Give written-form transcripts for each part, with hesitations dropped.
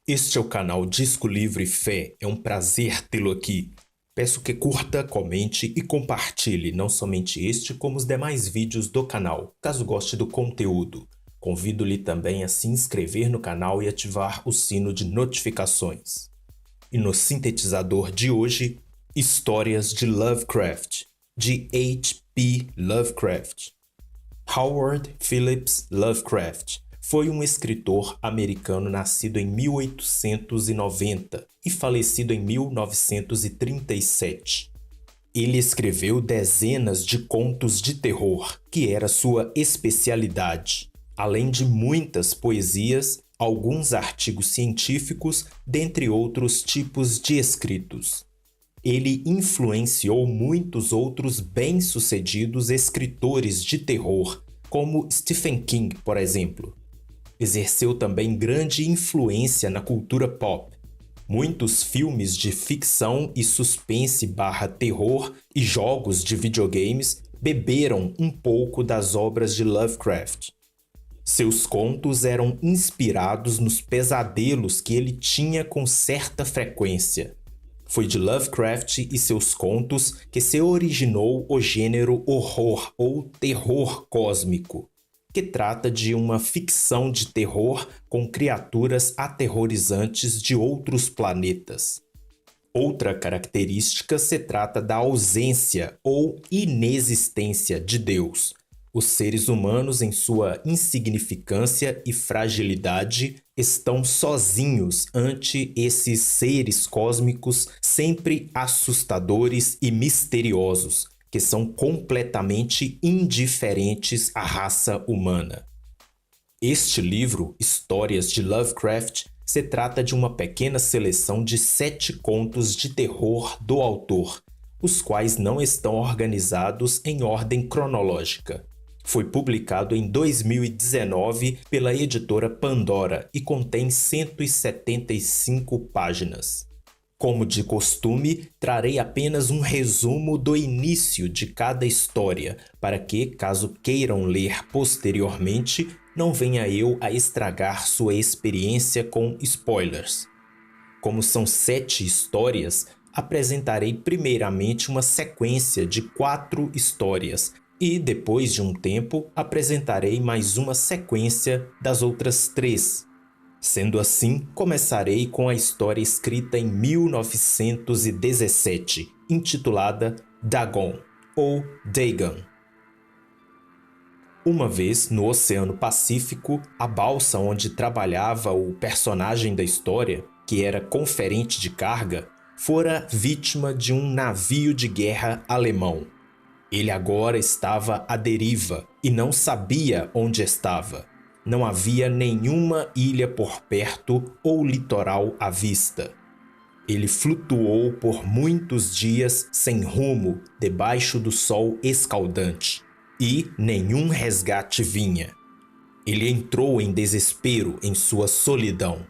Este é o canal Disco Livre e Fé. É um prazer tê-lo aqui. Peço que curta, comente e compartilhe não somente este, como os demais vídeos do canal, caso goste do conteúdo. Convido-lhe também a se inscrever no canal e ativar o sino de notificações. E no sintetizador de hoje, Histórias de Lovecraft, de H.P. Lovecraft. Howard Phillips Lovecraft foi um escritor americano nascido em 1890 e falecido em 1937. Ele escreveu dezenas de contos de terror, que era sua especialidade, além de muitas poesias, alguns artigos científicos, dentre outros tipos de escritos. Ele influenciou muitos outros bem-sucedidos escritores de terror, como Stephen King, por exemplo. Exerceu também grande influência na cultura pop. Muitos filmes de ficção e suspense/terror e jogos de videogames beberam um pouco das obras de Lovecraft. Seus contos eram inspirados nos pesadelos que ele tinha com certa frequência. Foi de Lovecraft e seus contos que se originou o gênero horror ou terror cósmico, que trata de uma ficção de terror com criaturas aterrorizantes de outros planetas. Outra característica se trata da ausência ou inexistência de Deus. Os seres humanos, em sua insignificância e fragilidade, estão sozinhos ante esses seres cósmicos sempre assustadores e misteriosos, que são completamente indiferentes à raça humana. Este livro, Histórias de Lovecraft, se trata de uma pequena seleção de 7 contos de terror do autor, os quais não estão organizados em ordem cronológica. Foi publicado em 2019 pela editora Pandora e contém 175 páginas. Como de costume, trarei apenas um resumo do início de cada história, para que, caso queiram ler posteriormente, não venha eu a estragar sua experiência com spoilers. Como são 7 histórias, apresentarei primeiramente uma sequência de 4 histórias, e depois de um tempo apresentarei mais uma sequência das outras 3. Sendo assim, começarei com a história escrita em 1917, intitulada Dagon, ou Dagon. Uma vez, no Oceano Pacífico, a balsa onde trabalhava o personagem da história, que era conferente de carga, fora vítima de um navio de guerra alemão. Ele agora estava à deriva e não sabia onde estava. Não havia nenhuma ilha por perto ou litoral à vista. Ele flutuou por muitos dias sem rumo debaixo do sol escaldante e nenhum resgate vinha. Ele entrou em desespero em sua solidão.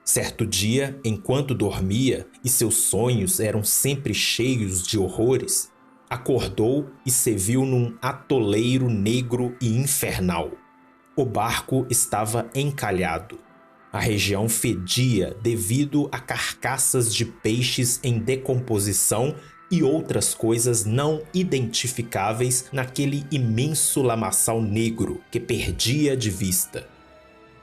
Certo dia, enquanto dormia e seus sonhos eram sempre cheios de horrores, acordou e se viu num atoleiro negro e infernal. O barco estava encalhado. A região fedia devido a carcaças de peixes em decomposição e outras coisas não identificáveis naquele imenso lamaçal negro que perdia de vista.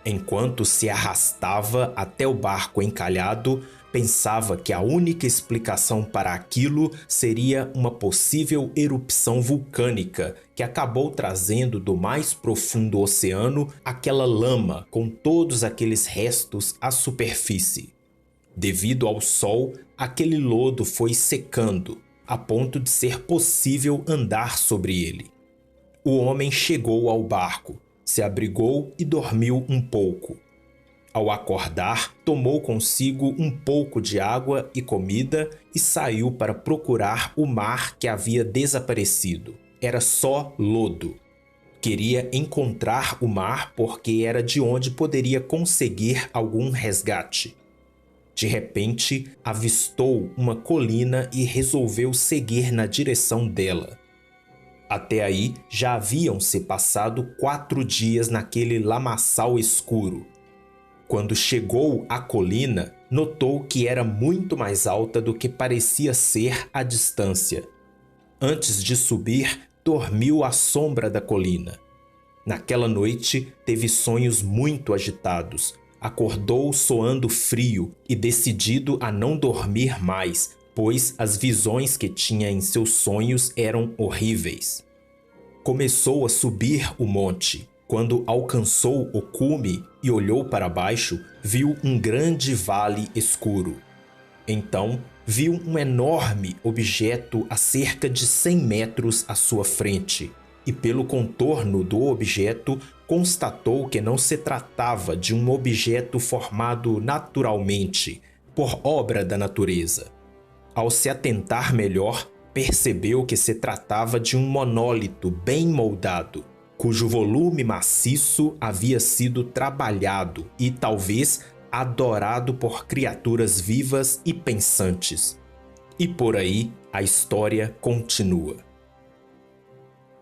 Enquanto se arrastava até o barco encalhado, pensava que a única explicação para aquilo seria uma possível erupção vulcânica que acabou trazendo do mais profundo oceano aquela lama com todos aqueles restos à superfície. Devido ao sol, aquele lodo foi secando, a ponto de ser possível andar sobre ele. O homem chegou ao barco, se abrigou e dormiu um pouco. Ao acordar, tomou consigo um pouco de água e comida e saiu para procurar o mar que havia desaparecido. Era só lodo. Queria encontrar o mar porque era de onde poderia conseguir algum resgate. De repente, avistou uma colina e resolveu seguir na direção dela. Até aí, já haviam se passado 4 dias naquele lamaçal escuro. Quando chegou à colina, notou que era muito mais alta do que parecia ser à distância. Antes de subir, dormiu à sombra da colina. Naquela noite, teve sonhos muito agitados. Acordou soando frio e decidido a não dormir mais, pois as visões que tinha em seus sonhos eram horríveis. Começou a subir o monte. Quando alcançou o cume e olhou para baixo, viu um grande vale escuro. Então, viu um enorme objeto a cerca de 100 metros à sua frente, e pelo contorno do objeto, constatou que não se tratava de um objeto formado naturalmente, por obra da natureza. Ao se atentar melhor, percebeu que se tratava de um monólito bem moldado, cujo volume maciço havia sido trabalhado e talvez adorado por criaturas vivas e pensantes. E por aí a história continua.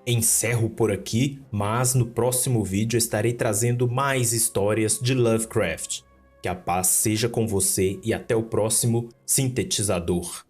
Encerro por aqui, mas no próximo vídeo estarei trazendo mais histórias de Lovecraft. Que a paz seja com você e até o próximo Sintetizador.